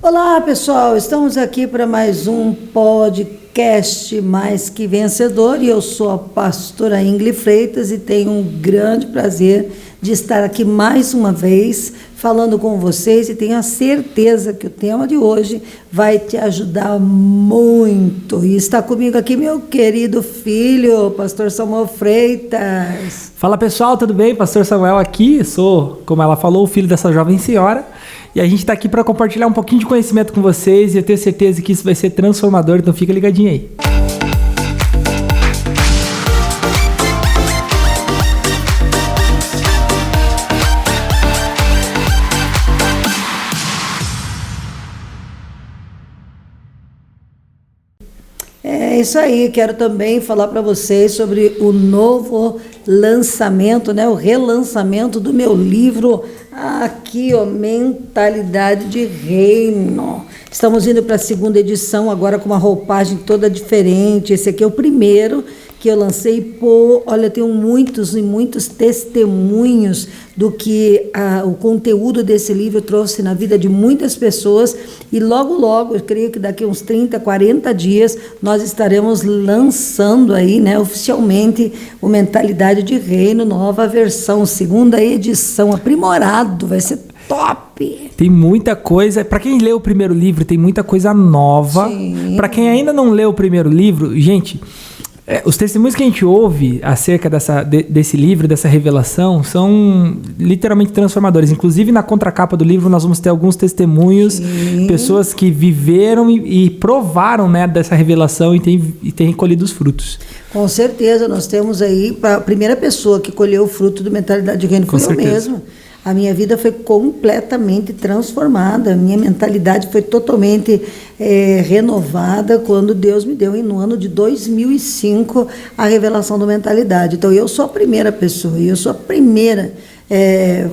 Olá, pessoal, estamos aqui para mais um podcast Mais Que Vencedor e eu sou a pastora Ingli Freitas e tenho um grande prazer de estar aqui mais uma vez falando com vocês e tenho a certeza que o tema de hoje vai te ajudar muito. E está comigo aqui meu querido filho, pastor Samuel Freitas. Fala pessoal, tudo bem? Pastor Samuel aqui, sou, como ela falou, o filho dessa jovem senhora. E a gente está aqui para compartilhar um pouquinho de conhecimento com vocês e eu tenho certeza que isso vai ser transformador, então fica ligadinho aí. É isso aí, quero também falar para vocês sobre o novo lançamento, né, o relançamento do meu livro aqui, ó, Mentalidade de Reino. Estamos indo para a segunda edição, agora com uma roupagem toda diferente. Esse aqui é o primeiro que eu lancei. Olha, tenho muitos e muitos testemunhos do que o conteúdo desse livro trouxe na vida de muitas pessoas. E logo, eu creio que daqui uns 30, 40 dias, nós estaremos lançando aí, né, oficialmente o Mentalidade de Reino, nova versão, segunda edição, aprimorado, vai ser top! Tem muita coisa, para quem leu o primeiro livro, tem muita coisa nova. Para quem ainda não leu o primeiro livro, gente, os testemunhos que a gente ouve acerca desse livro, dessa revelação, são literalmente transformadores. Inclusive, na contracapa do livro, nós vamos ter alguns testemunhos, pessoas que viveram e provaram, né, dessa revelação e têm colhido os frutos. Com certeza, nós temos aí, a primeira pessoa que colheu o fruto do Mentalidade de Reino foi eu mesmo. A minha vida foi completamente transformada, a minha mentalidade foi totalmente renovada quando Deus me deu, no ano de 2005, a revelação da mentalidade. Então, eu sou a primeira pessoa, eu sou a primeira,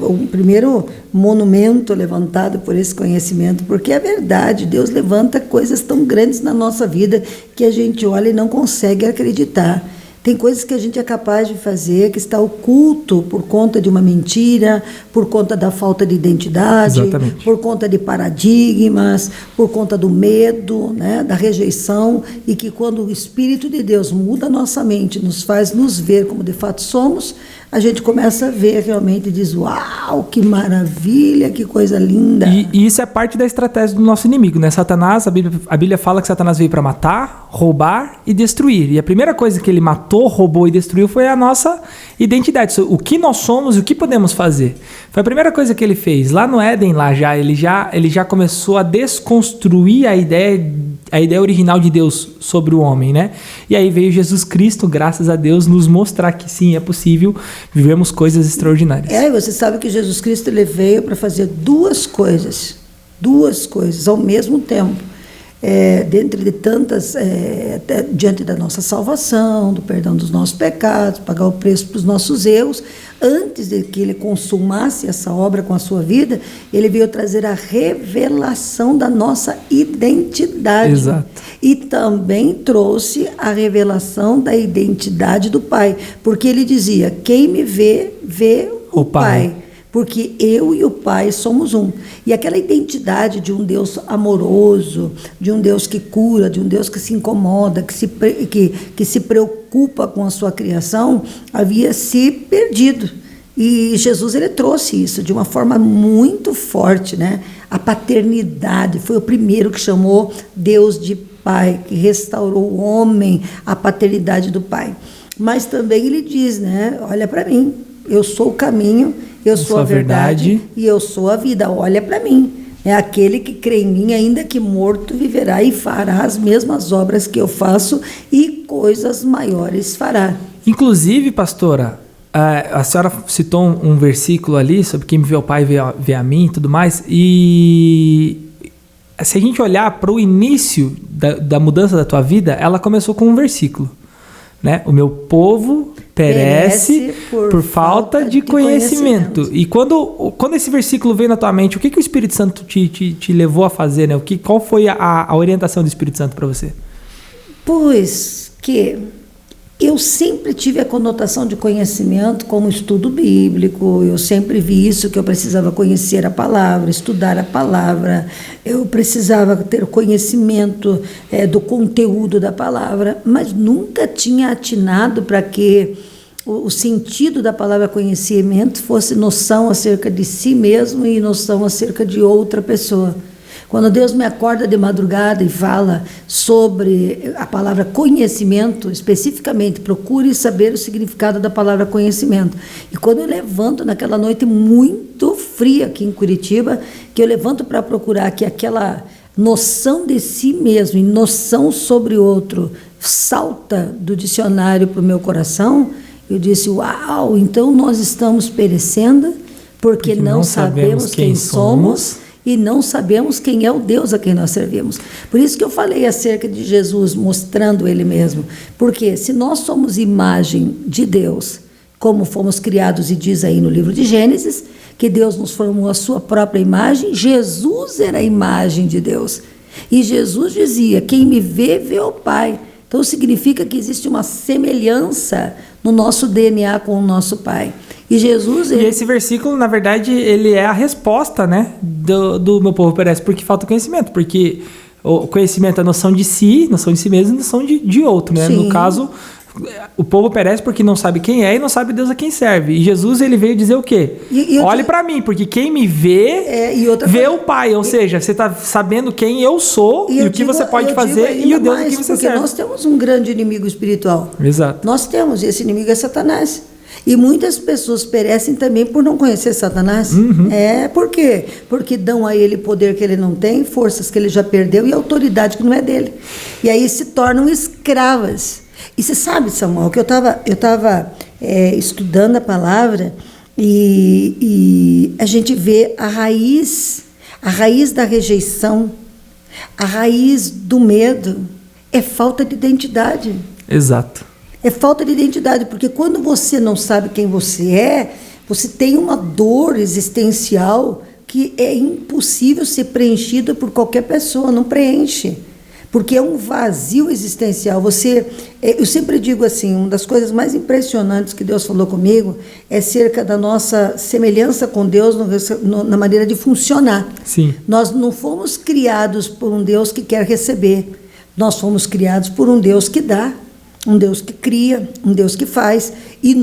o primeiro monumento levantado por esse conhecimento, porque é verdade, Deus levanta coisas tão grandes na nossa vida que a gente olha e não consegue acreditar. Tem coisas que a gente é capaz de fazer que está oculto por conta de uma mentira, por conta da falta de identidade, exatamente, por conta de paradigmas, por conta do medo, né, da rejeição, e que quando o Espírito de Deus muda a nossa mente, nos faz nos ver como de fato somos, a gente começa a ver realmente e diz, uau, que maravilha, que coisa linda. E isso é parte da estratégia do nosso inimigo, né? Satanás, a Bíblia fala que Satanás veio para matar, roubar e destruir. E a primeira coisa que ele matou, roubou e destruiu foi a nossa identidade. O que nós somos e o que podemos fazer. Foi a primeira coisa que ele fez. Lá no Éden, ele já começou a desconstruir a ideia original de Deus sobre o homem, né? E aí veio Jesus Cristo, graças a Deus, nos mostrar que sim, é possível vivemos coisas extraordinárias. Você sabe que Jesus Cristo ele veio para fazer duas coisas ao mesmo tempo. Dentre de tantas, diante da nossa salvação, do perdão dos nossos pecados, pagar o preço para os nossos erros, antes de que ele consumasse essa obra com a sua vida, ele veio trazer a revelação da nossa identidade. Exato. E também trouxe a revelação da identidade do Pai, porque ele dizia, quem me vê, vê o Pai. Porque eu e o Pai somos um. E aquela identidade de um Deus amoroso, de um Deus que cura, de um Deus que se incomoda, que se preocupa com a sua criação, havia se perdido. E Jesus ele trouxe isso de uma forma muito forte, né? A paternidade, foi o primeiro que chamou Deus de Pai, que restaurou o homem, a paternidade do Pai. Mas também ele diz, né? Olha para mim, eu sou o caminho, eu sou a verdade e eu sou a vida. Olha para mim. É aquele que crê em mim, ainda que morto, viverá e fará as mesmas obras que eu faço e coisas maiores fará. Inclusive, pastora, a senhora citou um versículo ali sobre quem me vê o Pai vê a mim e tudo mais. E se a gente olhar para o início da mudança da tua vida, ela começou com um versículo, né? O meu povo perece por falta de conhecimento. E quando esse versículo veio na tua mente, o que o Espírito Santo te levou a fazer, né? Qual foi a orientação do Espírito Santo para você? Pois que Eu sempre tive a conotação de conhecimento como estudo bíblico, eu sempre vi isso, que eu precisava conhecer a palavra, estudar a palavra, eu precisava ter conhecimento do conteúdo da palavra, mas nunca tinha atinado para que o sentido da palavra conhecimento fosse noção acerca de si mesmo e noção acerca de outra pessoa. Quando Deus me acorda de madrugada e fala sobre a palavra conhecimento, especificamente, procure saber o significado da palavra conhecimento. E quando eu levanto naquela noite muito fria aqui em Curitiba, que eu levanto para procurar que aquela noção de si mesmo e noção sobre o outro salta do dicionário para o meu coração, eu disse, uau, então nós estamos perecendo porque não sabemos quem somos e não sabemos quem é o Deus a quem nós servimos. Por isso que eu falei acerca de Jesus mostrando Ele mesmo. Porque se nós somos imagem de Deus, como fomos criados, e diz aí no livro de Gênesis, que Deus nos formou a sua própria imagem, Jesus era a imagem de Deus. E Jesus dizia, quem me vê, vê o Pai. Então significa que existe uma semelhança no nosso DNA com o nosso Pai. E Jesus... E esse versículo, na verdade, ele é a resposta, né, do meu povo perece porque falta conhecimento. Porque o conhecimento é a noção de si mesmo e noção de outro, né? Sim. No caso, o povo perece porque não sabe quem é e não sabe Deus a quem serve. E Jesus, ele veio dizer o quê? Olhe para mim, porque quem me vê, vê o Pai. Ou seja, você está sabendo quem eu sou e o que você pode fazer e o Deus a quem você serve. Porque nós temos um grande inimigo espiritual. Exato. Nós temos, e esse inimigo é Satanás. E muitas pessoas perecem também por não conhecer Satanás. Uhum. Por quê? Porque dão a ele poder que ele não tem, forças que ele já perdeu e autoridade que não é dele. E aí se tornam escravas. E você sabe, Samuel, que eu estava estudando a palavra e a gente vê a raiz da rejeição, a raiz do medo é falta de identidade. Exato. É falta de identidade, porque quando você não sabe quem você é, você tem uma dor existencial que é impossível ser preenchida por qualquer pessoa, não preenche. Porque é um vazio existencial. Eu sempre digo assim, uma das coisas mais impressionantes que Deus falou comigo é acerca da nossa semelhança com Deus na maneira de funcionar. Sim. Nós não fomos criados por um Deus que quer receber. Nós fomos criados por um Deus que dá. Um Deus que cria, um Deus que faz. E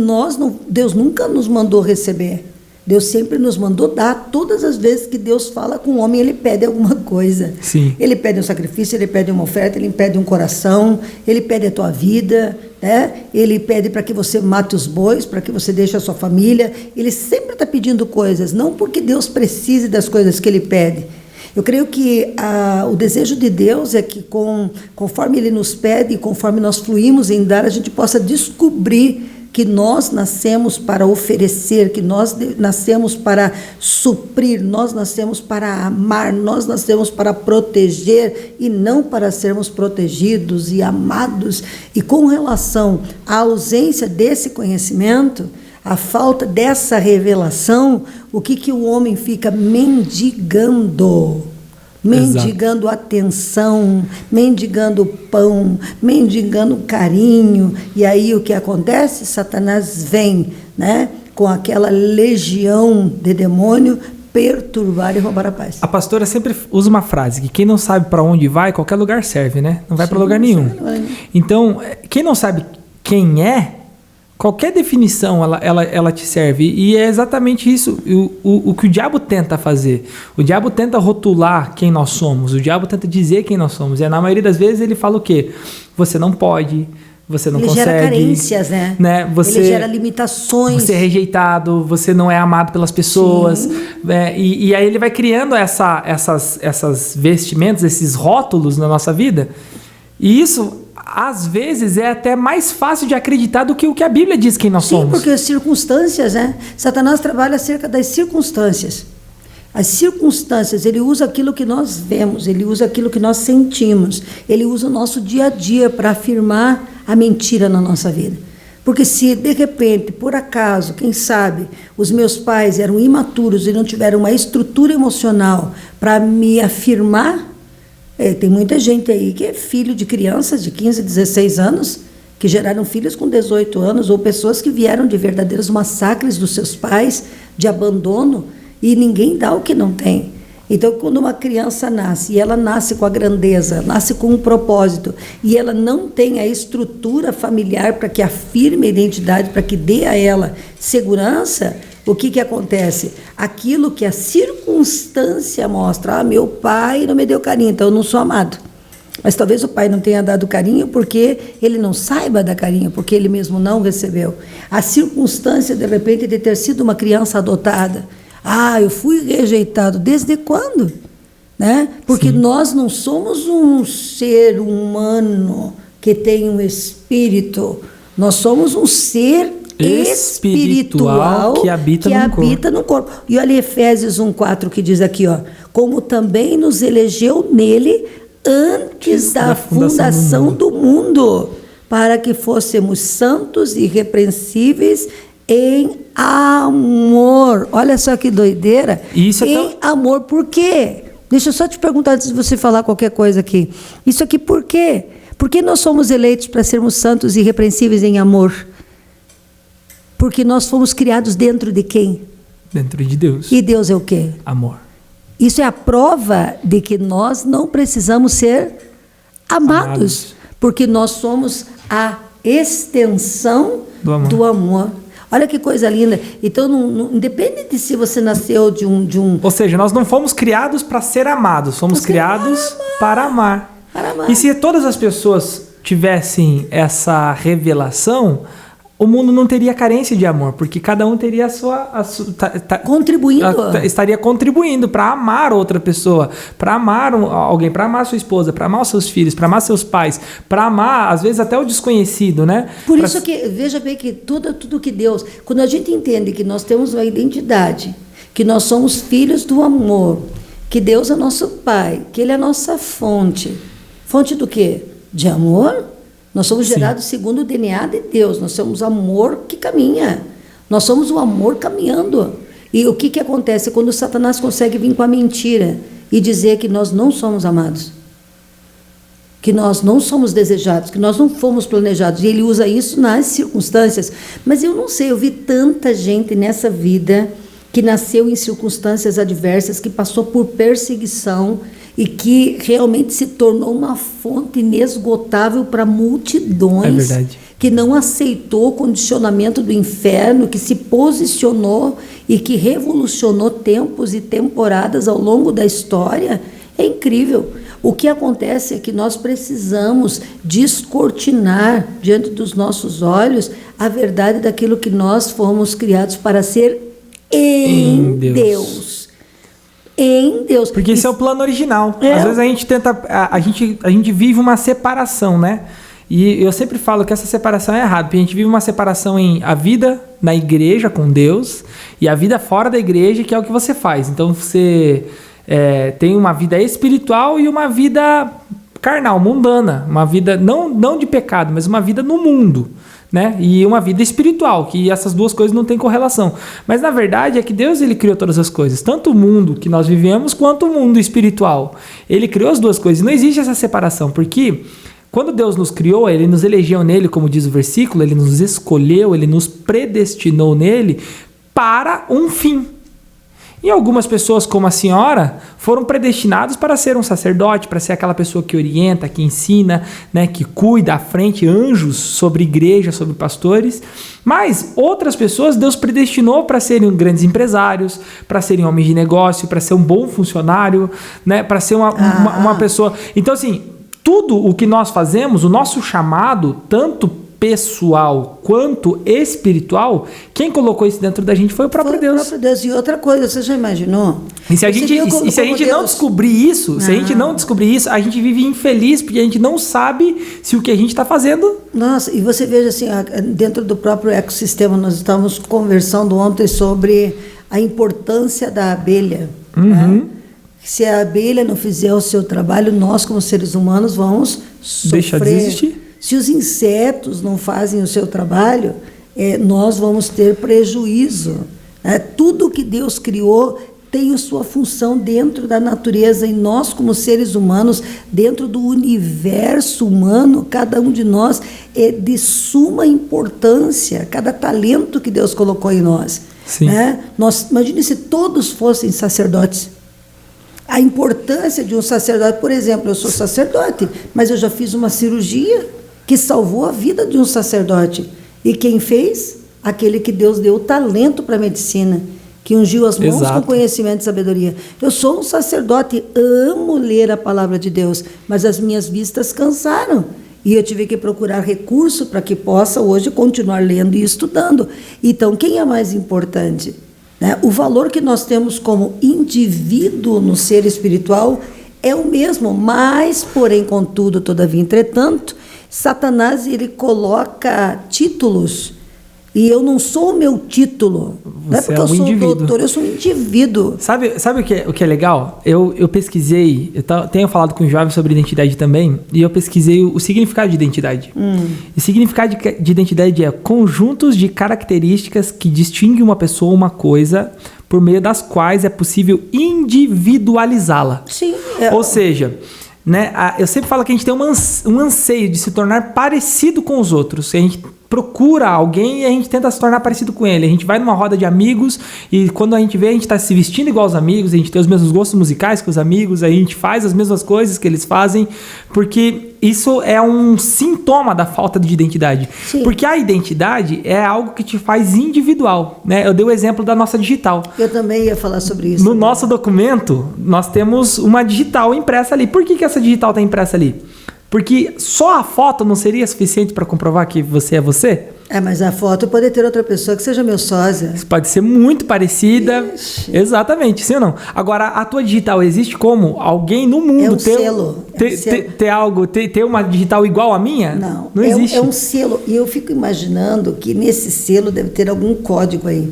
Deus nunca nos mandou receber. Deus sempre nos mandou dar. Todas as vezes que Deus fala com o homem, Ele pede alguma coisa. Sim. Ele pede um sacrifício, Ele pede uma oferta, Ele pede um coração, Ele pede a tua vida, né? Ele pede para que você mate os bois, para que você deixe a sua família. Ele sempre está pedindo coisas, não porque Deus precise das coisas que Ele pede. Eu creio que o desejo de Deus é que conforme Ele nos pede e conforme nós fluímos em dar, a gente possa descobrir que nós nascemos para oferecer, que nós nascemos para suprir, nós nascemos para amar, nós nascemos para proteger e não para sermos protegidos e amados. E com relação à ausência desse conhecimento, a falta dessa revelação, o que o homem fica mendigando? Mendigando atenção, mendigando pão, mendigando carinho. E aí o que acontece? Satanás vem, né, com aquela legião de demônio perturbar e roubar a paz. A pastora sempre usa uma frase, que quem não sabe para onde vai, qualquer lugar serve, né? Não vai para lugar nenhum. Então, quem não sabe quem é, qualquer definição ela te serve. E é exatamente isso o que o diabo tenta fazer. O diabo tenta rotular quem nós somos. O diabo tenta dizer quem nós somos. E na maioria das vezes ele fala o quê? Você não pode, você não consegue. Ele gera carências, né? Ele gera limitações. Você é rejeitado, você não é amado pelas pessoas. E aí ele vai criando essas vestimentas, esses rótulos na nossa vida. E isso, às vezes, é até mais fácil de acreditar do que o que a Bíblia diz quem nós somos. Sim, porque as circunstâncias, né? Satanás trabalha acerca das circunstâncias. As circunstâncias, ele usa aquilo que nós vemos, ele usa aquilo que nós sentimos, ele usa o nosso dia a dia para afirmar a mentira na nossa vida. Porque se, de repente, por acaso, quem sabe, os meus pais eram imaturos e não tiveram uma estrutura emocional para me afirmar, tem muita gente aí que é filho de crianças de 15, 16 anos que geraram filhos com 18 anos, ou pessoas que vieram de verdadeiros massacres dos seus pais, de abandono, e ninguém dá o que não tem. Então, quando uma criança nasce, e ela nasce com a grandeza, nasce com um propósito, e ela não tem a estrutura familiar para que afirme a identidade, para que dê a ela segurança, o que acontece? Aquilo que a circunstância mostra, meu pai não me deu carinho, então eu não sou amado. Mas talvez o pai não tenha dado carinho porque ele não saiba dar carinho, porque ele mesmo não recebeu. A circunstância, de repente, de ter sido uma criança adotada. Eu fui rejeitado. Desde quando? Né? Porque nós não somos um ser humano que tem um espírito. Nós somos um ser espiritual que habita no corpo. E olha Efésios 1:4 que diz aqui, como também nos elegeu nele antes da fundação do mundo, para que fôssemos santos e irrepreensíveis em amor. Olha só que doideira. Amor, por quê? Deixa eu só te perguntar antes de você falar qualquer coisa aqui. Isso aqui por quê? Por que nós somos eleitos para sermos santos e irrepreensíveis em amor? Porque nós fomos criados dentro de quem? Dentro de Deus. E Deus é o quê? Amor. Isso é a prova de que nós não precisamos ser amados. Porque nós somos a extensão do amor. Olha que coisa linda. Então, não depende de se você nasceu de um... Ou seja, nós não fomos criados para ser amados, fomos criados para amar. E se todas as pessoas tivessem essa revelação, o mundo não teria carência de amor, porque cada um teria a sua contribuindo. Estaria contribuindo para amar outra pessoa, para amar alguém, para amar sua esposa, para amar os seus filhos, para amar seus pais, para amar, às vezes, até o desconhecido, né? Por isso que, veja bem que tudo que Deus... Quando a gente entende que nós temos uma identidade, que nós somos filhos do amor, que Deus é nosso Pai, que Ele é a nossa fonte. Fonte do quê? De amor? Nós somos gerados segundo o DNA de Deus. Nós somos amor que caminha. Nós somos o amor caminhando. E o que acontece quando Satanás consegue vir com a mentira e dizer que nós não somos amados? Que nós não somos desejados, que nós não fomos planejados. E ele usa isso nas circunstâncias. Mas eu não sei, eu vi tanta gente nessa vida que nasceu em circunstâncias adversas, que passou por perseguição e que realmente se tornou uma fonte inesgotável para multidões. É verdade. Que não aceitou o condicionamento do inferno, que se posicionou e que revolucionou tempos e temporadas ao longo da história. É incrível. O que acontece é que nós precisamos descortinar diante dos nossos olhos a verdade daquilo que nós fomos criados para ser em Deus. Em Deus. Porque esse é o plano original. Às vezes a gente tenta, a gente vive uma separação, né? E eu sempre falo que essa separação é errada, porque a gente vive uma separação em a vida na igreja com Deus e a vida fora da igreja, que é o que você faz. Então você tem uma vida espiritual e uma vida carnal, mundana, uma vida não de pecado, mas uma vida no mundo. Né? E uma vida espiritual, que essas duas coisas não têm correlação. Mas na verdade é que Deus ele criou todas as coisas, tanto o mundo que nós vivemos quanto o mundo espiritual. Ele criou as duas coisas, não existe essa separação, porque quando Deus nos criou, ele nos elegeu nele, como diz o versículo, ele nos escolheu, ele nos predestinou nele para um fim. E algumas pessoas, como a senhora, foram predestinados para ser um sacerdote, para ser aquela pessoa que orienta, que ensina, né, que cuida à frente, anjos sobre igreja, sobre pastores. Mas outras pessoas Deus predestinou para serem grandes empresários, para serem homens de negócio, para ser um bom funcionário, né, para ser uma pessoa... Então, assim, tudo o que nós fazemos, o nosso chamado, tanto pessoal quanto espiritual, quem colocou isso dentro da gente foi o próprio Deus. O próprio Deus. E outra coisa, você já imaginou? E se a gente não descobrir isso, se a gente não descobrir isso, a gente vive infeliz, porque a gente não sabe se o que a gente está fazendo... Nossa, e você veja assim, dentro do próprio ecossistema, nós estávamos conversando ontem sobre a importância da abelha. Né? Se a abelha não fizer o seu trabalho, nós como seres humanos vamos sofrer. Deixa de existir. Se os insetos não fazem o seu trabalho, nós vamos ter prejuízo. Tudo que Deus criou tem a sua função dentro da natureza e nós, como seres humanos, dentro do universo humano, cada um de nós é de suma importância, cada talento que Deus colocou em nós. Sim. Né? Imagine se todos fossem sacerdotes. A importância de um sacerdote, por exemplo, eu sou sacerdote, mas eu já fiz uma cirurgia que salvou a vida de um sacerdote. E quem fez? Aquele que Deus deu o talento para a medicina, que ungiu as mãos com conhecimento e sabedoria. Eu sou um sacerdote, amo ler a palavra de Deus, mas as minhas vistas cansaram. E eu tive que procurar recurso para que possa hoje continuar lendo e estudando. Então, quem é mais importante? Né? O valor que nós temos como indivíduo no ser espiritual é o mesmo, mas, porém, contudo, todavia, entretanto, Satanás ele coloca títulos. E eu não sou o meu título. Não é porque eu sou indivíduo. Doutor, eu sou um indivíduo. Sabe o que é legal? Eu pesquisei, tenho falado com jovens sobre identidade também, e eu pesquisei o significado de identidade. E significado de identidade é conjuntos de características que distinguem uma pessoa ou uma coisa, por meio das quais é possível individualizá-la. Sim. Ou seja, né, eu sempre falo que a gente tem um anseio de se tornar parecido com os outros. A gente procura alguém e a gente tenta se tornar parecido com ele. A gente vai numa roda de amigos e quando a gente vê, a gente está se vestindo igual aos amigos, a gente tem os mesmos gostos musicais que os amigos, a gente faz as mesmas coisas que eles fazem, porque isso é um sintoma da falta de identidade. Sim. Porque a identidade é algo que te faz individual, né? Eu dei o exemplo da nossa digital. Eu também ia falar sobre isso. No nosso documento, nós temos uma digital impressa ali. Por que essa digital está impressa ali? Porque só a foto não seria suficiente para comprovar que você é você? Mas a foto pode ter outra pessoa que seja meu sósia. Pode ser muito parecida. Ixi. Exatamente, sim ou não? Agora, a tua digital existe como alguém no mundo ter uma digital igual à minha? Não existe. É um selo. E eu fico imaginando que nesse selo deve ter algum código aí.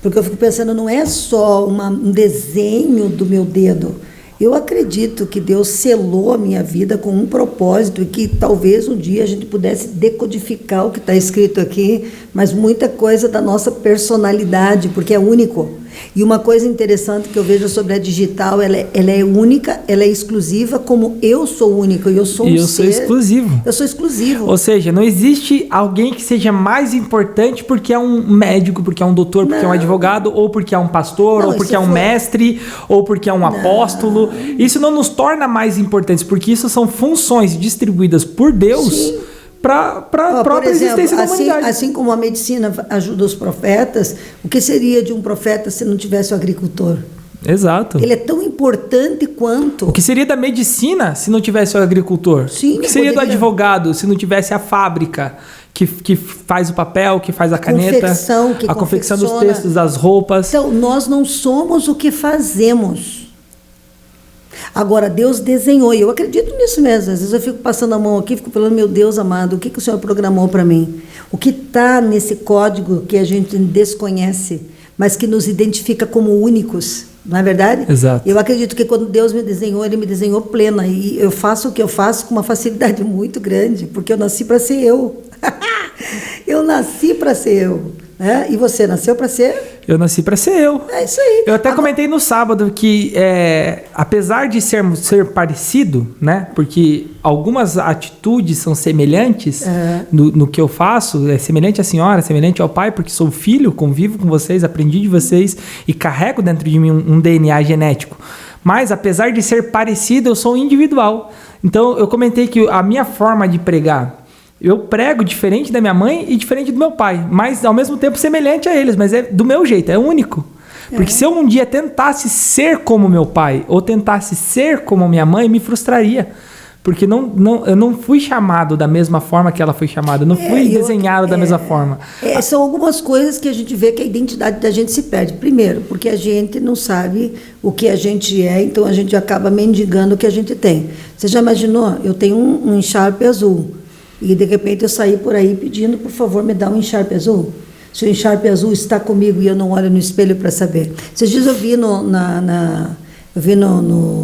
Porque eu fico pensando, não é só um desenho do meu dedo. Eu acredito que Deus selou a minha vida com um propósito e que talvez um dia a gente pudesse decodificar o que está escrito aqui, mas muita coisa da nossa personalidade, porque é único. E uma coisa interessante que eu vejo sobre a digital, ela é única, ela é exclusiva, como eu sou único, e eu sou eu sou exclusivo. Eu sou exclusivo. Ou seja, não existe alguém que seja mais importante porque é um médico, porque é um doutor, porque é um advogado, ou porque é um pastor, ou porque é um mestre, ou porque é um apóstolo. Isso não nos torna mais importantes, porque isso são funções distribuídas por Deus. Sim. Para a própria existência da humanidade. Assim como a medicina ajuda os profetas, o que seria de um profeta se não tivesse o agricultor? Exato. Ele é tão importante quanto... O que seria da medicina se não tivesse o agricultor? Sim, o que seria do advogado se não tivesse a fábrica que faz o papel, que faz a caneta, a confecção dos textos, das roupas? Então, nós não somos o que fazemos. Agora, Deus desenhou, e eu acredito nisso mesmo. Às vezes eu fico passando a mão aqui, fico falando, meu Deus amado, o que o Senhor programou para mim? O que está nesse código que a gente desconhece, mas que nos identifica como únicos, não é verdade? Exato. Eu acredito que quando Deus me desenhou, Ele me desenhou plena, e eu faço o que eu faço com uma facilidade muito grande, porque eu nasci para ser eu. Eu nasci para ser eu. Né? E você nasceu para ser? Eu nasci para ser eu. É isso aí. Eu até comentei no sábado que, apesar de ser parecido, né? Porque algumas atitudes são semelhantes no que eu faço, é semelhante à senhora, semelhante ao pai, porque sou filho, convivo com vocês, aprendi de vocês e carrego dentro de mim um DNA genético. Mas, apesar de ser parecido, eu sou individual. Então, eu comentei que a minha forma de pregar, eu prego diferente da minha mãe e diferente do meu pai, mas ao mesmo tempo semelhante a eles, mas é do meu jeito, é único. Porque se eu um dia tentasse ser como meu pai ou tentasse ser como minha mãe, me frustraria. Porque eu não fui chamado da mesma forma que ela foi chamada, eu não fui desenhado da mesma forma. São algumas coisas que a gente vê que a identidade da gente se perde. Primeiro, porque a gente não sabe o que a gente é, então a gente acaba mendigando o que a gente tem. Você já imaginou? Eu tenho um encharpe azul. E de repente eu saí por aí pedindo, por favor, me dá um encharpe azul. Se o encharpe azul está comigo e eu não olho no espelho para saber. Esses dias eu vi no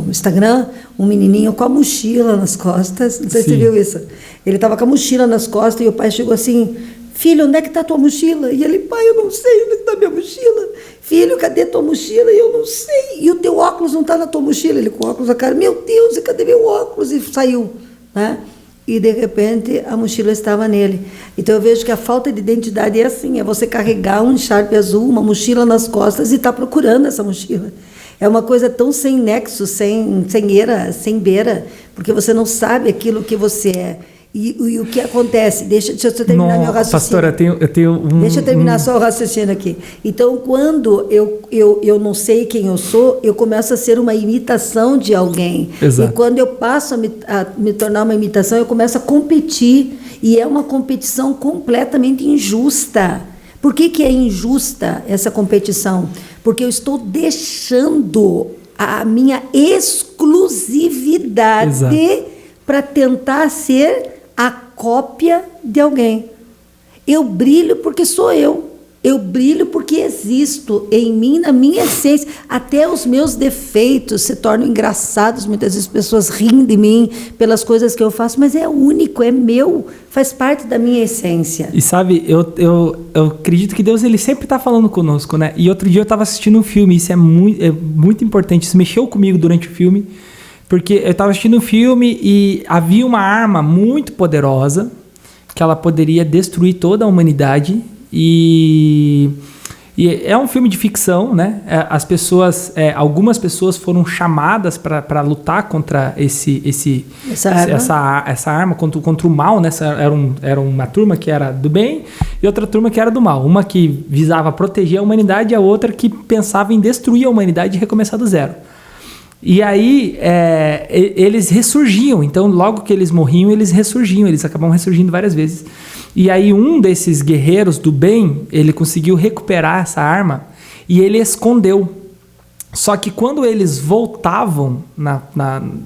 Instagram um menininho com a mochila nas costas. Não sei se você viu isso. Ele estava com a mochila nas costas e o pai chegou assim, filho, onde é que está a tua mochila? E ele, pai, eu não sei onde está minha mochila. Filho, cadê tua mochila? E eu não sei. E o teu óculos não está na tua mochila? Ele com o óculos na cara, meu Deus, e cadê meu óculos? E saiu, né? E de repente a mochila estava nele. Então eu vejo que a falta de identidade é assim, é você carregar um Sharp azul, uma mochila nas costas e estar procurando essa mochila. É uma coisa tão sem nexo, sem eira, sem beira, porque você não sabe aquilo que você é. E o que acontece? Deixa eu terminar meu raciocínio. Pastora, eu tenho Deixa eu terminar só o raciocínio aqui. Então, quando eu não sei quem eu sou, eu começo a ser uma imitação de alguém. Exato. E quando eu passo a me tornar uma imitação, eu começo a competir. E é uma competição completamente injusta. Por que é injusta essa competição? Porque eu estou deixando a minha exclusividade para tentar ser a cópia de alguém. Eu brilho porque sou eu. Eu brilho porque existo em mim, na minha essência. Até os meus defeitos se tornam engraçados. Muitas vezes as pessoas riem de mim pelas coisas que eu faço, mas é único, é meu, faz parte da minha essência. E sabe, eu acredito que Deus ele sempre está falando conosco, né? E outro dia eu estava assistindo um filme, isso é muito importante, isso mexeu comigo durante o filme, porque eu estava assistindo um filme e havia uma arma muito poderosa que ela poderia destruir toda a humanidade. E é um filme de ficção, né? Algumas pessoas foram chamadas para lutar contra essa arma, contra o mal, né? Era uma turma que era do bem e outra turma que era do mal. Uma que visava proteger a humanidade e a outra que pensava em destruir a humanidade e recomeçar do zero. E aí eles ressurgiam, então logo que eles morriam, eles ressurgiam, eles acabam ressurgindo várias vezes. E aí um desses guerreiros do bem, ele conseguiu recuperar essa arma e ele escondeu. Só que quando eles voltavam,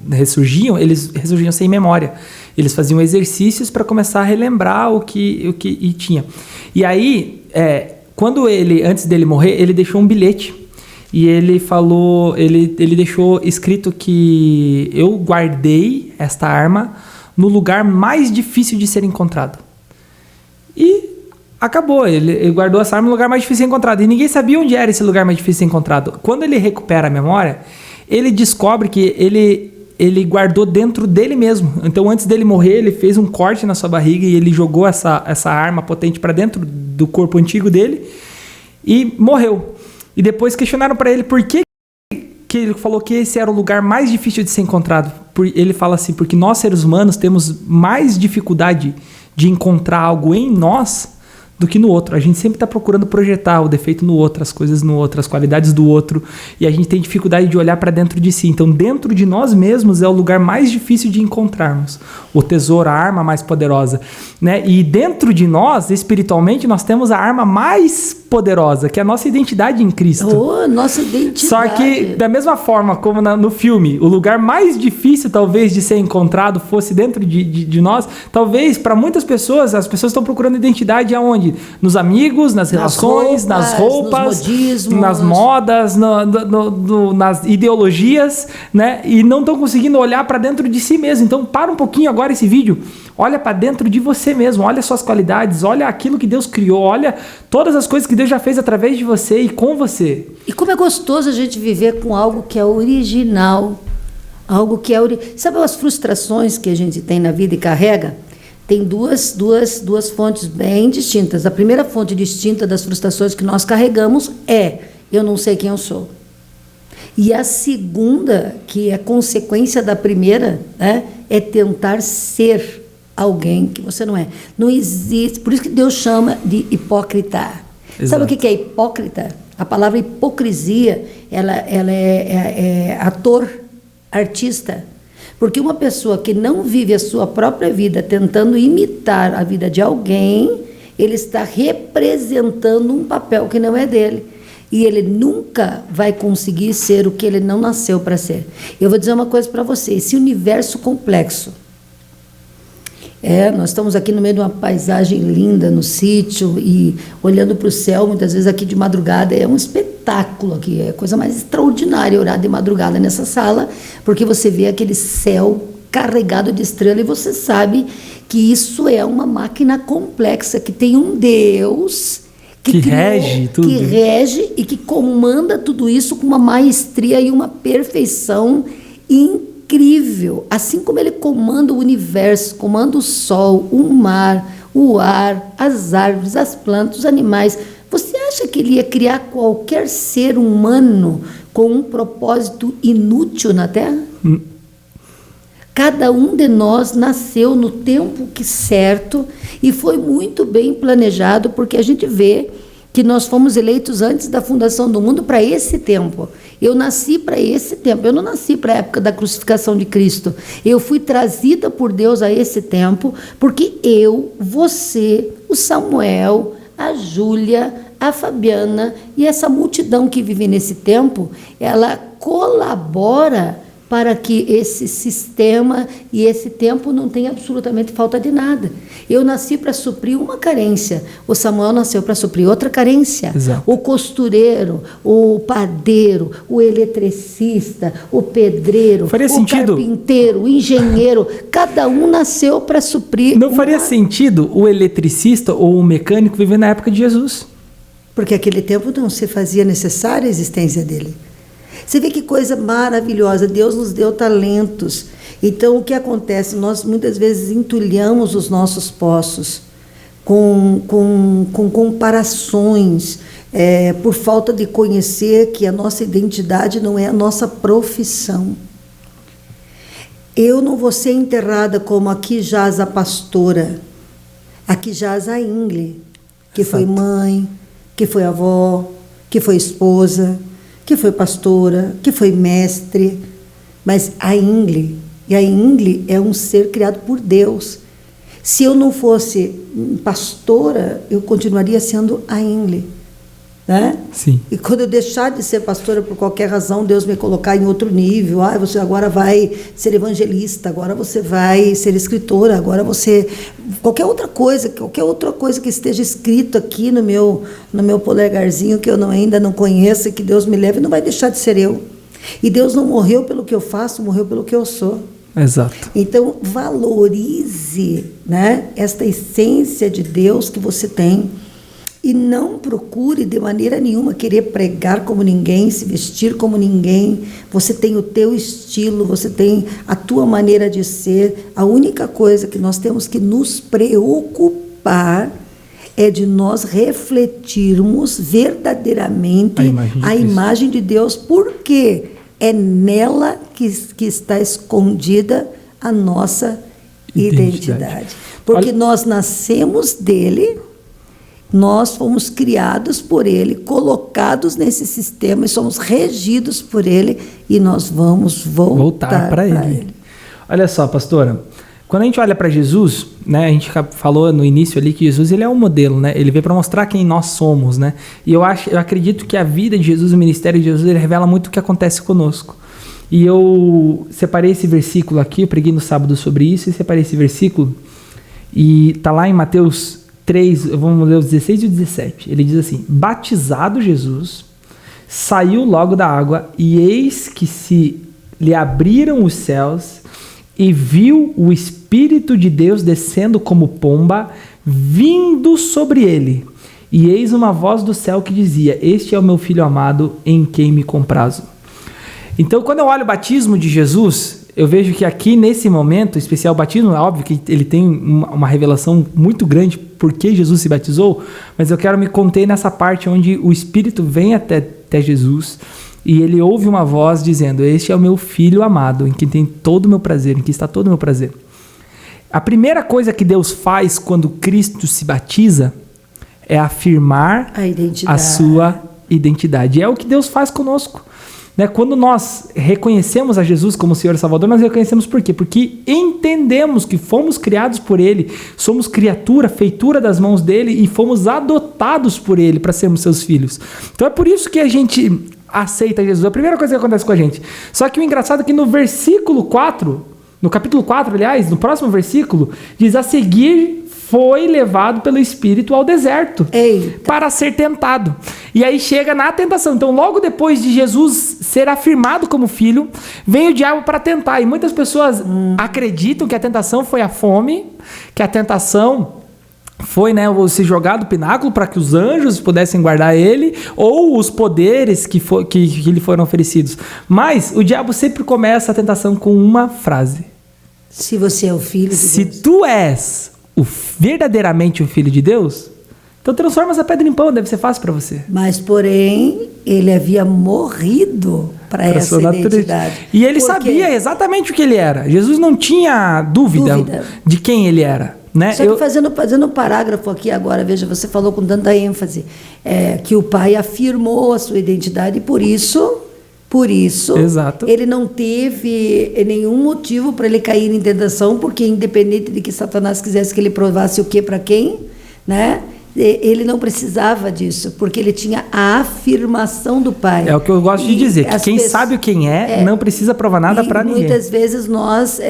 ressurgiam, eles ressurgiam sem memória. Eles faziam exercícios para começar a relembrar o que tinha. E aí, antes dele morrer, ele deixou um bilhete. E ele falou, ele deixou escrito que eu guardei esta arma no lugar mais difícil de ser encontrado. E acabou, ele guardou essa arma no lugar mais difícil de ser encontrado. E ninguém sabia onde era esse lugar mais difícil de ser encontrado. Quando ele recupera a memória, ele descobre que ele guardou dentro dele mesmo. Então, antes dele morrer, ele fez um corte na sua barriga e ele jogou essa arma potente para dentro do corpo antigo dele e morreu. E depois questionaram para ele por que ele falou que esse era o lugar mais difícil de ser encontrado. Ele fala assim, porque nós seres humanos temos mais dificuldade de encontrar algo em nós do que no outro. A gente sempre está procurando projetar o defeito no outro, as coisas no outro, as qualidades do outro, e a gente tem dificuldade de olhar para dentro de si. Então, dentro de nós mesmos é o lugar mais difícil de encontrarmos o tesouro, a arma mais poderosa, né? E dentro de nós, espiritualmente, nós temos a arma mais poderosa, que é a nossa identidade em Cristo. Nossa identidade. Só que, da mesma forma como no filme, o lugar mais difícil, talvez, de ser encontrado fosse dentro de nós, talvez, para muitas pessoas, as pessoas estão procurando identidade aonde? Nos amigos, nas relações, nas roupas, nas modas, nas ideologias, né? E não estão conseguindo olhar para dentro de si mesmo. Então, para um pouquinho agora esse vídeo. Olha para dentro de você mesmo, olha suas qualidades, olha aquilo que Deus criou, olha todas as coisas que Deus já fez através de você e com você. E como é gostoso a gente viver com algo que é original, algo que é... Sabe as frustrações que a gente tem na vida e carrega? Tem duas fontes bem distintas. A primeira fonte distinta das frustrações que nós carregamos é eu não sei quem eu sou. E a segunda, que é consequência da primeira, né, é tentar ser alguém que você não é. Não existe. Por isso que Deus chama de hipócrita. Exato. Sabe o que é hipócrita? A palavra hipocrisia, ela é ator, artista. Porque uma pessoa que não vive a sua própria vida tentando imitar a vida de alguém, ele está representando um papel que não é dele. E ele nunca vai conseguir ser o que ele não nasceu para ser. Eu vou dizer uma coisa para você. Esse universo complexo, nós estamos aqui no meio de uma paisagem linda no sítio e olhando para o céu, muitas vezes aqui de madrugada, é um espetáculo aqui, é a coisa mais extraordinária orar de madrugada nessa sala, porque você vê aquele céu carregado de estrela e você sabe que isso é uma máquina complexa, que tem um Deus que rege tudo. Que rege e que comanda tudo isso com uma maestria e uma perfeição incrível. Assim como ele comanda o universo, comanda o sol, o mar, o ar, as árvores, as plantas, os animais. Você acha que ele ia criar qualquer ser humano com um propósito inútil na Terra? Cada um de nós nasceu no tempo certo e foi muito bem planejado, porque a gente vê que nós fomos eleitos antes da fundação do mundo para esse tempo. Eu nasci para esse tempo, eu não nasci para a época da crucificação de Cristo. Eu fui trazida por Deus a esse tempo, porque eu, você, o Samuel, a Júlia, a Fabiana e essa multidão que vive nesse tempo, ela colabora para que esse sistema e esse tempo não tenha absolutamente falta de nada. Eu nasci para suprir uma carência, o Samuel nasceu para suprir outra carência. Exato. O costureiro, o padeiro, o eletricista, o pedreiro, carpinteiro, o engenheiro, cada um nasceu para suprir. Não faria sentido o eletricista ou o mecânico viver na época de Jesus? Porque naquele tempo não se fazia necessária a existência dele. Você vê que coisa maravilhosa, Deus nos deu talentos. Então, o que acontece? Nós muitas vezes entulhamos os nossos poços com comparações, por falta de conhecer que a nossa identidade não é a nossa profissão. Eu não vou ser enterrada como aqui jaz a pastora, aqui jaz a Ingle, que foi mãe, que foi avó, que foi esposa, que foi pastora, que foi mestre, mas a Ingle é um ser criado por Deus. Se eu não fosse pastora, eu continuaria sendo a Ingle, né? Sim. E quando eu deixar de ser pastora por qualquer razão, Deus me colocar em outro nível, você agora vai ser evangelista, agora você vai ser escritora, agora você... qualquer outra coisa que esteja escrito aqui no meu polegarzinho, que eu ainda não conheço, que Deus me leve, não vai deixar de ser eu. E Deus não morreu pelo que eu faço, morreu pelo que eu sou. Exato. Então, valorize, né, esta essência de Deus que você tem. E não procure de maneira nenhuma querer pregar como ninguém, se vestir como ninguém. Você tem o teu estilo, você tem a tua maneira de ser. A única coisa que nós temos que nos preocupar é de nós refletirmos verdadeiramente a imagem de Deus, porque é nela que está escondida a nossa identidade. Porque nós nascemos dele. Nós fomos criados por ele, colocados nesse sistema e somos regidos por ele, e nós vamos voltar para ele. Olha só, pastora, quando a gente olha para Jesus, né, a gente falou no início ali que Jesus ele é um modelo, né? Ele veio para mostrar quem nós somos, né? E eu acredito que a vida de Jesus, o ministério de Jesus, ele revela muito o que acontece conosco. E eu separei esse versículo aqui, eu preguei no sábado sobre isso, e separei esse versículo, e está lá em Mateus 3, vamos ler os 16 e o 17. Ele diz assim: batizado Jesus, saiu logo da água, e eis que se lhe abriram os céus, e viu o Espírito de Deus descendo como pomba, vindo sobre ele. E eis uma voz do céu que dizia: este é o meu Filho amado, em quem me comprazo. Então, quando eu olho o batismo de Jesus, eu vejo que aqui, nesse momento especial, o batismo, é óbvio que ele tem uma revelação muito grande por que Jesus se batizou, mas eu quero me conter nessa parte onde o Espírito vem até Jesus e ele ouve uma voz dizendo: este é o meu Filho amado, em quem tem todo o meu prazer, em quem está todo o meu prazer. A primeira coisa que Deus faz quando Cristo se batiza é afirmar a sua identidade. E é o que Deus faz conosco. Quando nós reconhecemos a Jesus como Senhor e Salvador, nós reconhecemos por quê? Porque entendemos que fomos criados por Ele, somos criatura, feitura das mãos dEle e fomos adotados por Ele para sermos seus filhos. Então é por isso que a gente aceita Jesus. É a primeira coisa que acontece com a gente. Só que o engraçado é que no versículo 4, no capítulo 4, aliás, no próximo versículo, diz: a seguir foi levado pelo Espírito ao deserto. Eita. Para ser tentado. E aí chega na tentação. Então, logo depois de Jesus ser afirmado como filho, vem o diabo para tentar. E muitas pessoas acreditam que a tentação foi a fome, que a tentação foi, né, se jogar do pináculo para que os anjos pudessem guardar ele, ou os poderes que lhe foram oferecidos. Mas o diabo sempre começa a tentação com uma frase. Se você é o filho de Deus. Se tu és verdadeiramente o filho de Deus, então transforma essa pedra em pão, deve ser fácil para você. Mas, porém, ele havia morrido para essa identidade. E ele sabia exatamente o que ele era. Jesus não tinha dúvida de quem ele era. Né? Só que fazendo um parágrafo aqui agora, veja, você falou com tanta ênfase que o pai afirmou a sua identidade e por isso, exato, ele não teve nenhum motivo para ele cair em tentação, porque independente de que Satanás quisesse que ele provasse o que para quem, né? Ele não precisava disso, porque ele tinha a afirmação do pai. É o que eu gosto de dizer, que quem sabe quem não precisa provar nada para ninguém. Muitas vezes nós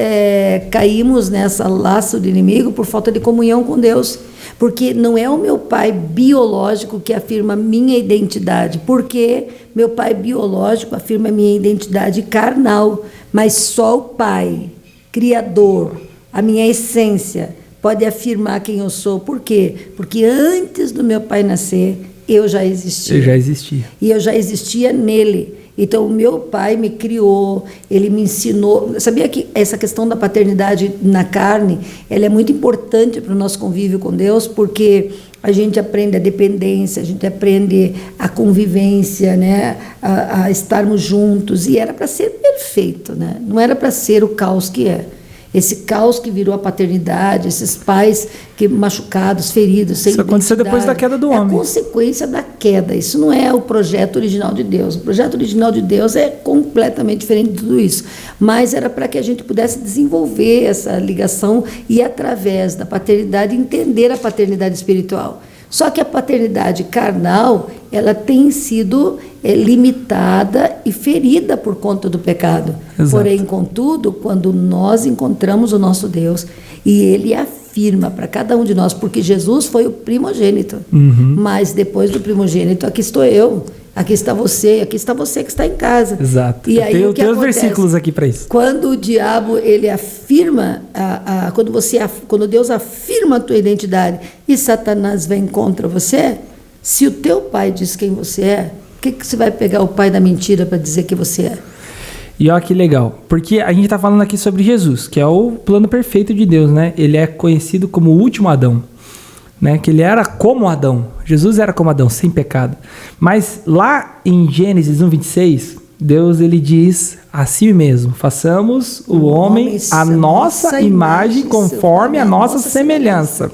caímos nessa laço de inimigo por falta de comunhão com Deus, porque não é o meu pai biológico que afirma minha identidade, porque meu pai biológico afirma minha identidade carnal, mas só o pai, criador, a minha essência, pode afirmar quem eu sou. Por quê? Porque antes do meu pai nascer, eu já existia. E eu já existia nele. Então, o meu pai me criou, ele me ensinou. Sabia que essa questão da paternidade na carne, ela é muito importante para o nosso convívio com Deus, porque a gente aprende a dependência, a gente aprende a convivência, né? a estarmos juntos. E era para ser perfeito, né? Não era para ser o caos que é. Esse caos que virou a paternidade, esses pais que machucados, feridos, sem Isso aconteceu depois da queda do homem. É a consequência da queda. Isso não é o projeto original de Deus. O projeto original de Deus é completamente diferente de tudo isso. Mas era para que a gente pudesse desenvolver essa ligação e, através da paternidade, entender a paternidade espiritual. Só que a paternidade carnal, ela tem sido limitada e ferida por conta do pecado. Exato. Porém, contudo, quando nós encontramos o nosso Deus e Ele afirma para cada um de nós, porque Jesus foi o primogênito, mas depois do primogênito, aqui estou eu, aqui está você que está em casa. Exato. E aí, tem os versículos aqui para isso. Quando o diabo ele afirma, quando Deus afirma a tua identidade e Satanás vem contra você, se o teu pai diz quem você é, o que você vai pegar o pai da mentira para dizer que você é? E olha que legal, porque a gente está falando aqui sobre Jesus, que é o plano perfeito de Deus, né? Ele é conhecido como o último Adão, né? Que ele era como Adão. Jesus era como Adão, sem pecado. Mas lá em Gênesis 1:26, Deus ele diz a si mesmo: façamos o homem a nossa imagem conforme a nossa semelhança.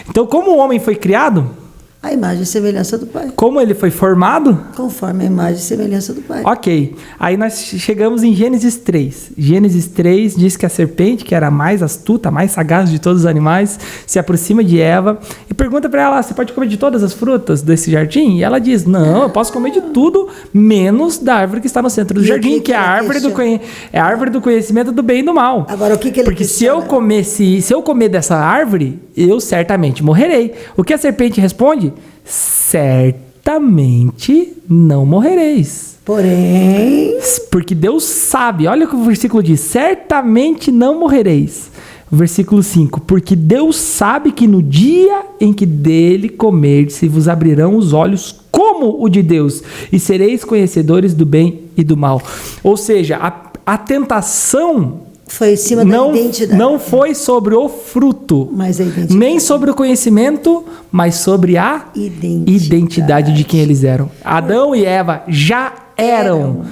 Então, como o homem foi criado? A imagem e semelhança do Pai. Como ele foi formado? Conforme a imagem e semelhança do Pai. Ok. Aí nós chegamos em Gênesis 3. Gênesis 3 diz que a serpente, que era a mais astuta, a mais sagaz de todos os animais, se aproxima de Eva e pergunta para ela: você pode comer de todas as frutas desse jardim? E ela diz: não, eu posso comer de tudo, menos da árvore que está no centro do jardim, que é a árvore do conhecimento do bem e do mal. Agora, o que ele Porque se eu comer dessa árvore, eu certamente morrerei. O que a serpente responde? Certamente não morrereis. Porém, porque Deus sabe, olha o que o versículo diz: certamente não morrereis. O versículo 5: porque Deus sabe que no dia em que dele comerdes, se vos abrirão os olhos como o de Deus, e sereis conhecedores do bem e do mal. Ou seja, a tentação foi em cima da identidade. Não foi sobre o fruto, mas a identidade. Nem sobre o conhecimento, mas sobre a identidade de quem eles eram. Adão e Eva já eram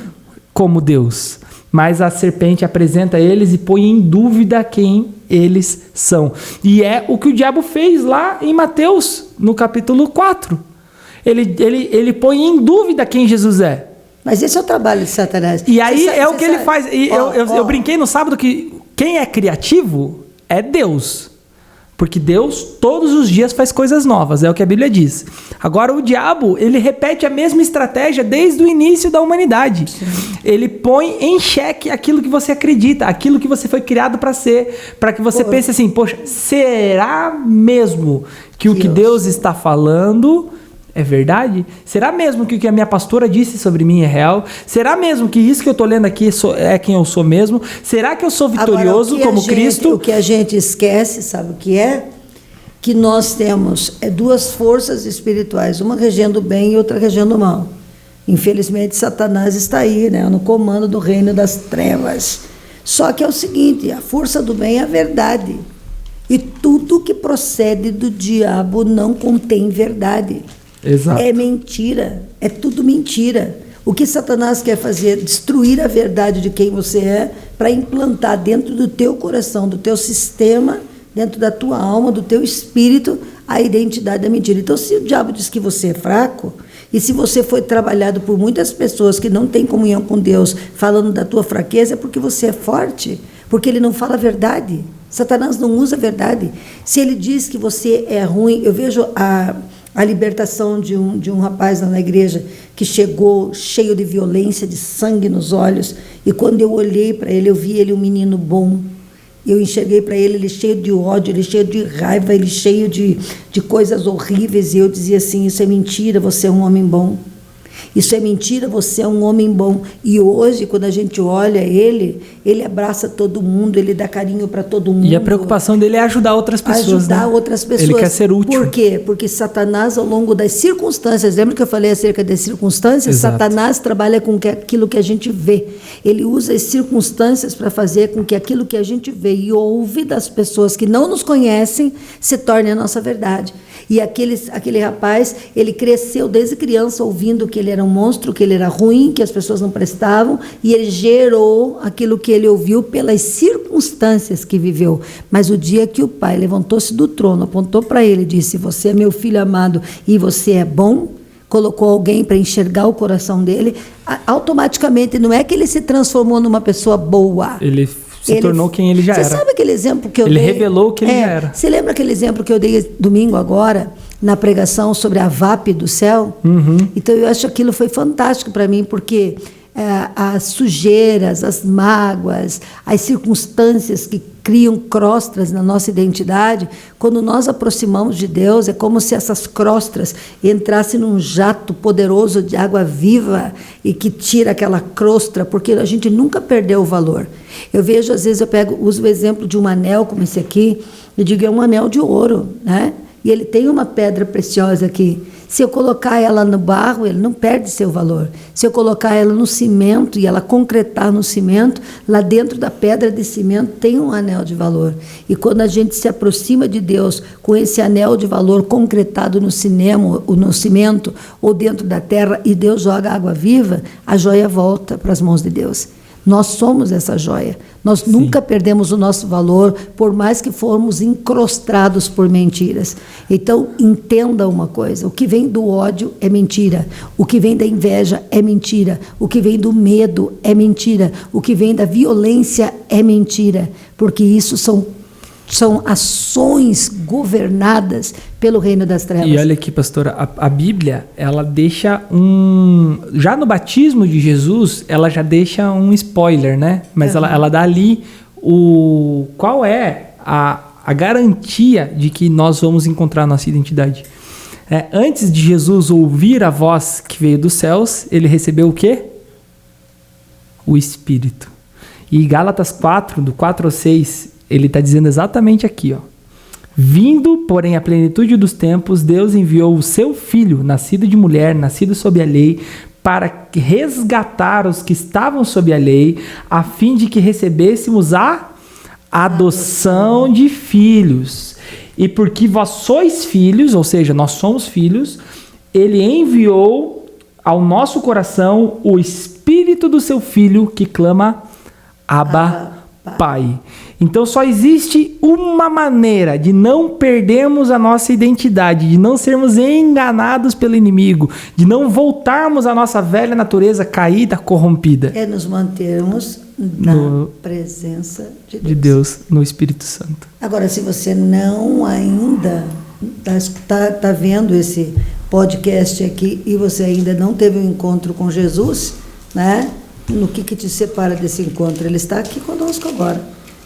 como Deus, mas a serpente apresenta eles e põe em dúvida quem eles são. E é o que o diabo fez lá em Mateus, no capítulo 4. Ele põe em dúvida quem Jesus é. Mas esse é o trabalho de Satanás. E aí o que ele faz. Eu brinquei no sábado que quem é criativo é Deus. Porque Deus todos os dias faz coisas novas, é o que a Bíblia diz. Agora o diabo, ele repete a mesma estratégia desde o início da humanidade. Sim. Ele põe em xeque aquilo que você acredita, aquilo que você foi criado para ser, para que você pense assim, poxa, será mesmo que o que Deus está falando é verdade? Será mesmo que o que a minha pastora disse sobre mim é real? Será mesmo que isso que eu estou lendo aqui é quem eu sou mesmo? Será que eu sou vitorioso como Cristo? O que a gente esquece, sabe o que é? Que nós temos duas forças espirituais, uma regendo o bem e outra regendo o mal. Infelizmente, Satanás está aí, né, no comando do reino das trevas. Só que é o seguinte, a força do bem é a verdade. E tudo que procede do diabo não contém verdade. Exato. É mentira, é tudo mentira. O que Satanás quer fazer é destruir a verdade de quem você é para implantar dentro do teu coração, do teu sistema, dentro da tua alma, do teu espírito, a identidade da mentira. Então, se o diabo diz que você é fraco, e se você foi trabalhado por muitas pessoas que não têm comunhão com Deus, falando da tua fraqueza, é porque você é forte, porque ele não fala a verdade. Satanás não usa a verdade. Se ele diz que você é ruim, eu vejo a libertação de um rapaz lá na igreja que chegou cheio de violência, de sangue nos olhos, e quando eu olhei para ele, eu vi ele um menino bom. Eu enxerguei para ele cheio de ódio, ele cheio de raiva, ele cheio de coisas horríveis, e eu dizia assim, isso é mentira, você é um homem bom. Isso é mentira, você é um homem bom. E hoje, quando a gente olha ele abraça todo mundo, ele dá carinho para todo mundo. E a preocupação dele é ajudar outras pessoas. Ajudar outras pessoas. Ele quer ser útil. Por quê? Porque Satanás, ao longo das circunstâncias, lembra que eu falei acerca das circunstâncias? Exato. Satanás trabalha com aquilo que a gente vê. Ele usa as circunstâncias para fazer com que aquilo que a gente vê e ouve das pessoas que não nos conhecem se torne a nossa verdade. E aquele rapaz, ele cresceu desde criança ouvindo que ele era um monstro, que ele era ruim, que as pessoas não prestavam, e ele gerou aquilo que ele ouviu pelas circunstâncias que viveu. Mas o dia que o pai levantou-se do trono, apontou para ele e disse, você é meu filho amado e você é bom, colocou alguém para enxergar o coração dele, automaticamente, não é que ele se transformou numa pessoa boa. Ele se tornou quem ele já era. Você sabe aquele exemplo que eu dei? Ele revelou que ele já era. Você lembra aquele exemplo que eu dei domingo agora, na pregação sobre a VAP do céu? Uhum. Então, eu acho que aquilo foi fantástico para mim, porque as sujeiras, as mágoas, as circunstâncias que criam crostras na nossa identidade, quando nós aproximamos de Deus, é como se essas crostras entrassem num jato poderoso de água viva e que tira aquela crostra, porque a gente nunca perdeu o valor. Eu vejo, às vezes, uso o exemplo de um anel como esse aqui, e digo, é um anel de ouro, né? E ele tem uma pedra preciosa aqui. Se eu colocar ela no barro, ele não perde seu valor. Se eu colocar ela no cimento e ela concretar no cimento, lá dentro da pedra de cimento tem um anel de valor. E quando a gente se aproxima de Deus com esse anel de valor concretado no cimento ou dentro da terra, e Deus joga água viva, a joia volta para as mãos de Deus. Nós somos essa joia. Nós nunca perdemos o nosso valor, por mais que formos encrostados por mentiras. Então, entenda uma coisa, o que vem do ódio é mentira, o que vem da inveja é mentira, o que vem do medo é mentira, o que vem da violência é mentira, porque isso são ações governadas pelo reino das trevas. E olha aqui, pastora, a Bíblia, ela deixa já no batismo de Jesus, ela já deixa um spoiler, né? Mas ela dá ali qual é a garantia de que nós vamos encontrar a nossa identidade. Antes de Jesus ouvir a voz que veio dos céus, ele recebeu o quê? O Espírito. E Gálatas 4, do 4 ao 6, ele está dizendo exatamente aqui, ó. Vindo, porém, a plenitude dos tempos, Deus enviou o seu Filho, nascido de mulher, nascido sob a lei, para resgatar os que estavam sob a lei, a fim de que recebêssemos a adoção de filhos. E porque vós sois filhos, ou seja, nós somos filhos, ele enviou ao nosso coração o Espírito do seu Filho, que clama, Abba, Pai. Então só existe uma maneira de não perdermos a nossa identidade, de não sermos enganados pelo inimigo, de não voltarmos à nossa velha natureza caída, corrompida. É nos mantermos Na presença de Deus, no Espírito Santo. Agora, se você não ainda está vendo esse podcast aqui e você ainda não teve um encontro com Jesus, né? No que te separa desse encontro? Ele está aqui conosco agora.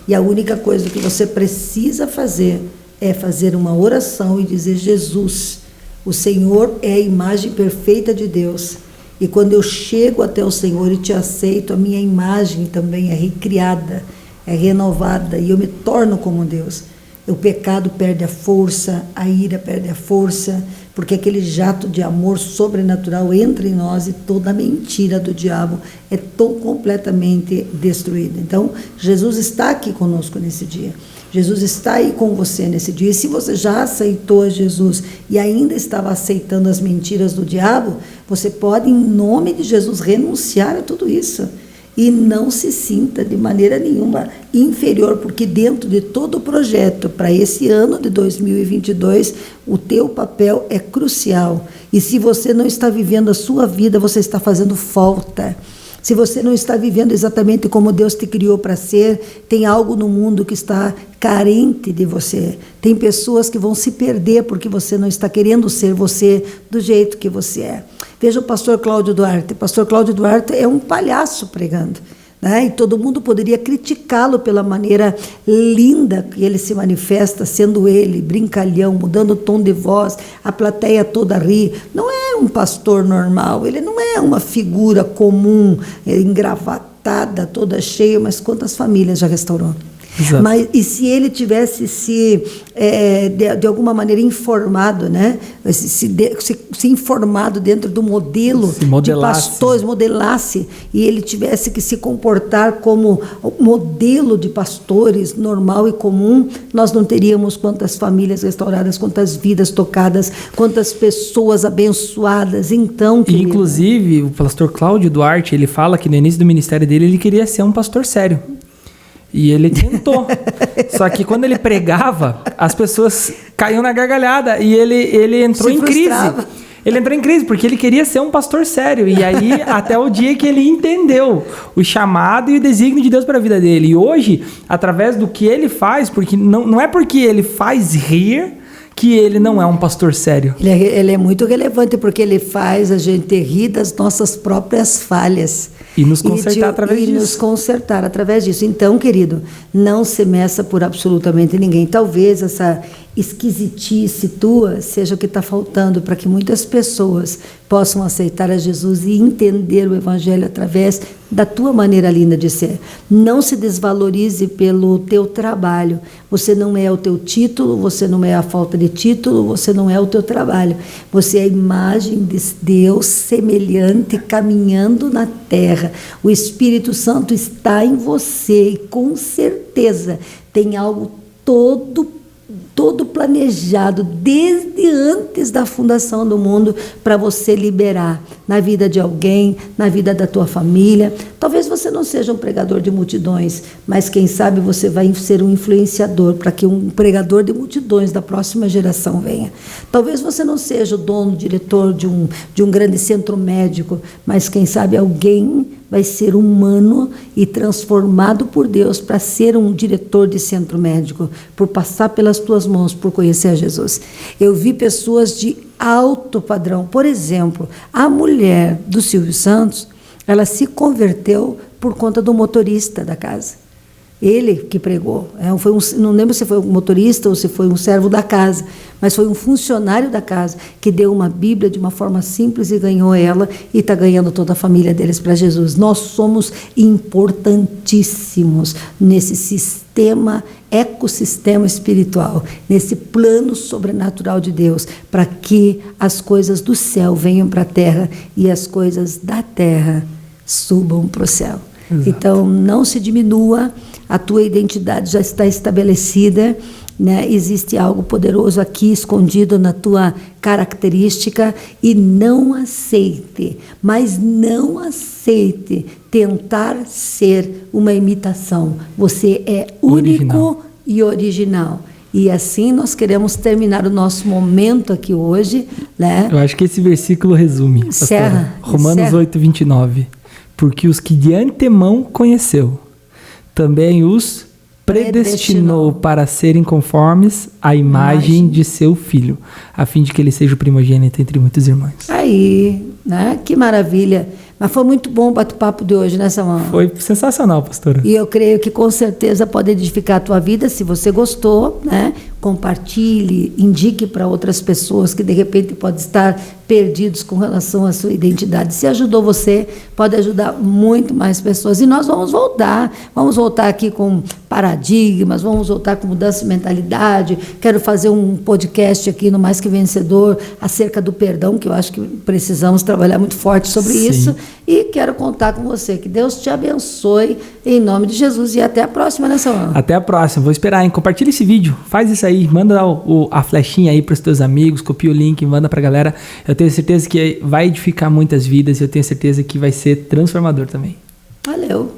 E a única coisa que você precisa fazer é fazer uma oração e dizer: Jesus, o Senhor é a imagem perfeita de Deus. E quando eu chego até o Senhor e te aceito, a minha imagem também é recriada, é renovada, e eu me torno como Deus. O pecado perde a força, a ira perde a força, porque aquele jato de amor sobrenatural entra em nós e toda a mentira do diabo é tão completamente destruída. Então, Jesus está aqui conosco nesse dia. Jesus está aí com você nesse dia. E se você já aceitou a Jesus e ainda estava aceitando as mentiras do diabo, você pode, em nome de Jesus, renunciar a tudo isso. E não se sinta de maneira nenhuma inferior, porque dentro de todo o projeto para esse ano de 2022, o teu papel é crucial. E se você não está vivendo a sua vida, você está fazendo falta. Se você não está vivendo exatamente como Deus te criou para ser, tem algo no mundo que está carente de você. Tem pessoas que vão se perder porque você não está querendo ser você do jeito que você é. Veja o pastor Cláudio Duarte. O pastor Cláudio Duarte é um palhaço pregando, né? E todo mundo poderia criticá-lo pela maneira linda que ele se manifesta, sendo ele, brincalhão, mudando o tom de voz, a plateia toda ri. Não é um pastor normal, ele não é uma figura comum, engravatada, toda cheia, mas quantas famílias já restaurou? Exato. Mas e se ele tivesse de alguma maneira informado, né? Se informado dentro do modelo de pastores, modelasse, e ele tivesse que se comportar como modelo de pastores normal e comum, nós não teríamos quantas famílias restauradas, quantas vidas tocadas, quantas pessoas abençoadas. Então, querida, inclusive, o pastor Cláudio Duarte, ele fala que no início do ministério dele, ele queria ser um pastor sério. E ele tentou. Só que quando ele pregava, as pessoas caíam na gargalhada. E ele entrou em crise. Ele entrou em crise porque ele queria ser um pastor sério. E aí, até o dia que ele entendeu o chamado e o desígnio de Deus para a vida dele. E hoje, através do que ele faz, porque não é porque ele faz rir que ele não é um pastor sério. Ele é muito relevante porque ele faz a gente rir das nossas próprias falhas. E nos consertar através disso. E nos consertar através disso. Então, querido, não se meça por absolutamente ninguém. Talvez essa esquisitice tua seja o que está faltando para que muitas pessoas possam aceitar a Jesus e entender o Evangelho através da tua maneira linda de ser. Não se desvalorize pelo teu trabalho. Você não é o teu título, você não é a falta de título, você não é o teu trabalho. Você é a imagem de Deus semelhante caminhando na terra. O Espírito Santo está em você e com certeza tem algo todo planejado desde antes da fundação do mundo para você liberar na vida de alguém, na vida da tua família. Talvez você não seja um pregador de multidões, mas quem sabe você vai ser um influenciador para que um pregador de multidões da próxima geração venha. Talvez você não seja o dono, diretor de um grande centro médico, mas quem sabe alguém vai ser humano e transformado por Deus para ser um diretor de centro médico, por passar pelas tuas mãos, por conhecer a Jesus. Eu vi pessoas de alto padrão. Por exemplo, a mulher do Silvio Santos, ela se converteu por conta do motorista da casa. Ele que pregou. Não lembro se foi um motorista ou se foi um servo da casa, mas foi um funcionário da casa que deu uma Bíblia de uma forma simples e ganhou ela e está ganhando toda a família deles para Jesus. Nós somos importantíssimos nesse ecossistema espiritual, nesse plano sobrenatural de Deus, para que as coisas do céu venham para a terra e as coisas da terra subam para o céu. Exato. Então, não se diminua, a tua identidade já está estabelecida, né? Existe algo poderoso aqui escondido na tua característica e não aceite, mas não aceite tentar ser uma imitação. Você é único e original. E assim nós queremos terminar o nosso momento aqui hoje, né? Eu acho que esse versículo resume. Romanos 8:29. Porque os que de antemão conheceu, também os predestinou para serem conformes à imagem de seu filho, a fim de que ele seja o primogênito entre muitos irmãos. Aí, né? Que maravilha. Mas foi muito bom o bate-papo de hoje, né, Samuel? Foi sensacional, pastora. E eu creio que com certeza pode edificar a tua vida. Se você gostou, né? Compartilhe, indique para outras pessoas que de repente podem estar perdidos com relação à sua identidade. Se ajudou você, pode ajudar muito mais pessoas. E nós vamos voltar aqui com paradigmas, vamos voltar com mudança de mentalidade. Quero fazer um podcast aqui no Mais Que Vencedor acerca do perdão, que eu acho que precisamos trabalhar muito forte sobre isso. E quero contar com você. Que Deus te abençoe em nome de Jesus. E até a próxima, né, Samuel? Até a próxima. Vou esperar, hein? Compartilha esse vídeo. Faz isso aí. Manda a flechinha aí para os teus amigos. Copia o link, manda para a galera. Eu tenho certeza que vai edificar muitas vidas. E eu tenho certeza que vai ser transformador também. Valeu.